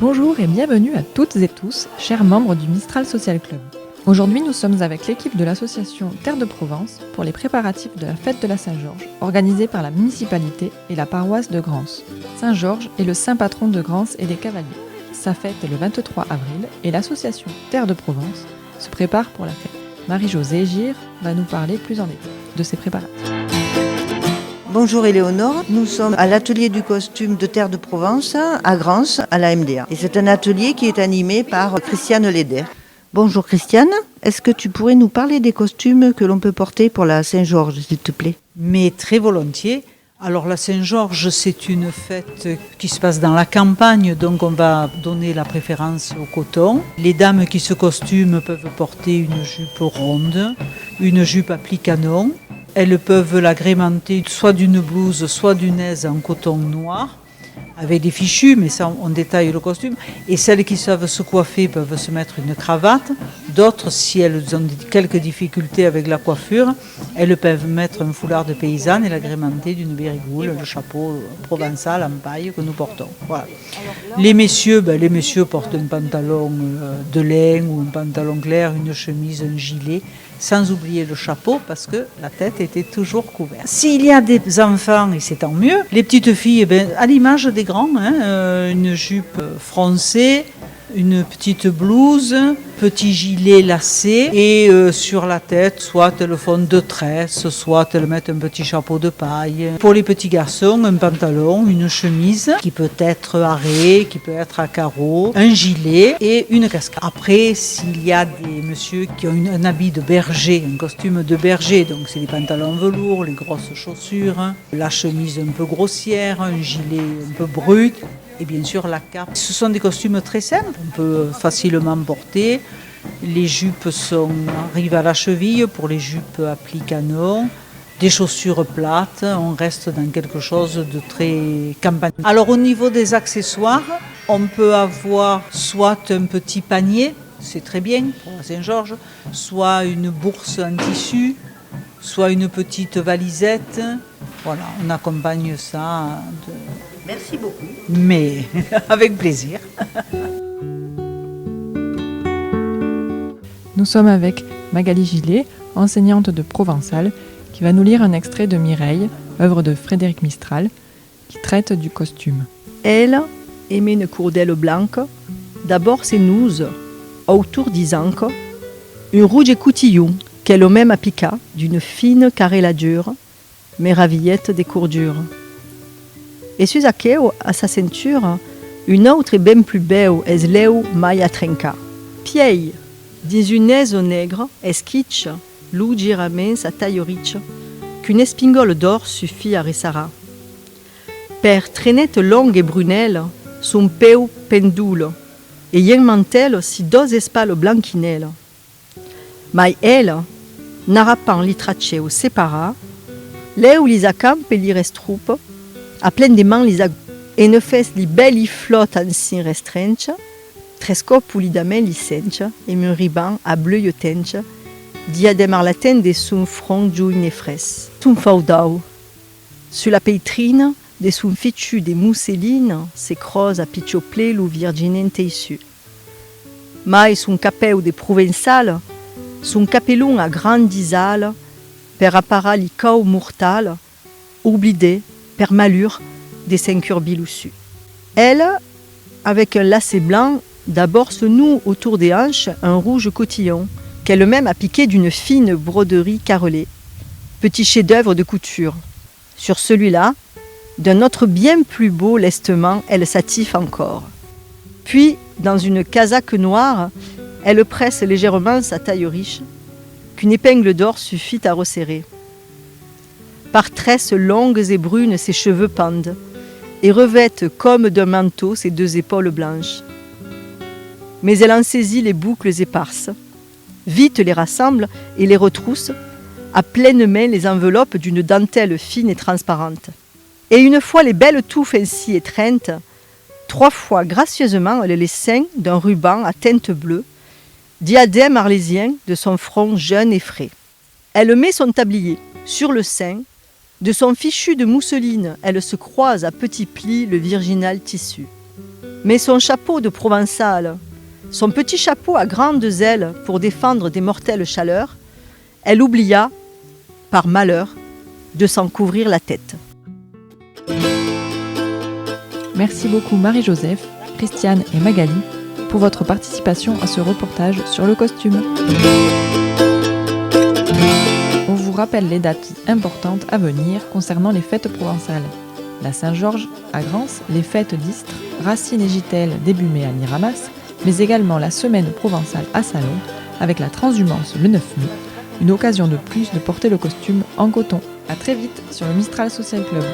Bonjour et bienvenue à toutes et tous, chers membres du Mistral Social Club. Aujourd'hui, nous sommes avec l'équipe de l'association Terre de Provence pour les préparatifs de la fête de la Saint-Georges, organisée par la municipalité et la paroisse de Grance. Saint-Georges est le saint patron de Grance et des cavaliers. Sa fête est le 23 avril et l'association Terre de Provence se prépare pour la fête. Marie-Josée Gire va nous parler plus en détail de ses préparatifs. Bonjour Éléonore, nous sommes à l'atelier du costume de Terre de Provence à Grance, à la MDA. Et c'est un atelier qui est animé par Christiane Leder. Bonjour Christiane, est-ce que tu pourrais nous parler des costumes que l'on peut porter pour la Saint-Georges, s'il te plaît? Mais très volontiers. Alors la Saint-Georges, c'est une fête qui se passe dans la campagne, donc on va donner la préférence au coton. Les dames qui se costument peuvent porter une jupe ronde, une jupe à plis canon. Elles peuvent l'agrémenter soit d'une blouse, soit d'une aise en coton noir, avec des fichus, mais ça on détaille le costume. Et celles qui savent se coiffer peuvent se mettre une cravate. D'autres, si elles ont quelques difficultés avec la coiffure, elles peuvent mettre un foulard de paysanne et l'agrémenter d'une bérigoule, le chapeau provençal en paille que nous portons. Voilà. Les messieurs portent un pantalon de laine ou un pantalon clair, une chemise, un gilet, sans oublier le chapeau parce que la tête était toujours couverte. S'il y a des enfants, et c'est tant mieux, les petites filles, à l'image des grands, une jupe froncée, une petite blouse, petit gilet lacé et sur la tête, soit elles font deux tresses, soit elles mettent un petit chapeau de paille. Pour les petits garçons, un pantalon, une chemise qui peut être à raies, qui peut être à carreaux, un gilet et une casquette. Après, s'il y a des messieurs qui ont un habit de berger, un costume de berger, donc c'est des pantalons en velours, les grosses chaussures, la chemise un peu grossière, un gilet un peu brut, et bien sûr la cape. Ce sont des costumes très simples, on peut facilement porter. Les jupes arrivent à la cheville pour les jupes à plis canon. Des chaussures plates, on reste dans quelque chose de très campagne. Alors au niveau des accessoires, on peut avoir soit un petit panier, c'est très bien pour la Saint-Georges, soit une bourse en tissu, soit une petite valisette. Voilà, on accompagne ça de... Merci beaucoup. Mais avec plaisir. Nous sommes avec Magali Gillet, enseignante de provençal, qui va nous lire un extrait de Mireille, œuvre de Frédéric Mistral, qui traite du costume. Elle aimait une courdelle blanche, d'abord ses nouses, autour d'Isanque, une rouge coutillon qu'elle même appliqua d'une fine carreladure, méravillette des courdures. Et sus aqueu, à sa ceinture, une autre et bien plus belle esleu mai a trenca. Piei, dins une aise nègre, esquitch, lou giramens a taille riche, qu'une espingole d'or suffit à ressara. Per traînette longue et brunelle, son peu pendule, et yen mantel si deux espales blanquinelles. Mai elle, n'arrapant li traceu separa, leu lis acampe li restrupe, a plein de mans les et ne fes li belli flotte en sin restrenche, tresco pulidament li senche, et mon riban a bleu tenche, diadème arlaten de son front juin et fres. Son faudau. Sur la peitrine, de son fichu de mousseline, s'écrose à pitchoplé l'ou virginente issu. Mai son capeu de provençal, son capelon à grande disale, per appara li cau mortal, oublidé, per malure, des ceintures biloussues. Elle, avec un lacet blanc, d'abord se noue autour des hanches un rouge cotillon, qu'elle-même a piqué d'une fine broderie carrelée. Petit chef-d'œuvre de couture. Sur celui-là, d'un autre bien plus beau lestement, elle s'attiffe encore. Puis, dans une casaque noire, elle presse légèrement sa taille riche, qu'une épingle d'or suffit à resserrer. Par tresses longues et brunes, ses cheveux pendent, et revêtent comme d'un manteau ses deux épaules blanches. Mais elle en saisit les boucles éparses, vite les rassemble et les retrousse, à pleine main les enveloppes d'une dentelle fine et transparente. Et une fois les belles touffes ainsi étreintes, 3 fois gracieusement elle les ceint d'un ruban à teinte bleue, diadème arlésien de son front jeune et frais. Elle met son tablier sur le sein. De son fichu de mousseline, elle se croise à petits plis le virginal tissu. Mais son chapeau de provençal, son petit chapeau à grandes ailes pour défendre des mortelles chaleurs, elle oublia, par malheur, de s'en couvrir la tête. Merci beaucoup Marie-Joseph, Christiane et Magali pour votre participation à ce reportage sur le costume. On vous rappelle les dates importantes à venir concernant les fêtes provençales. La Saint-Georges à Grance, les fêtes d'Istres, Racine et Gitelle début mai à Miramas, mais également la semaine provençale à Salon avec la transhumance le 9 mai, une occasion de plus de porter le costume en coton. À très vite sur le Mistral Social Club.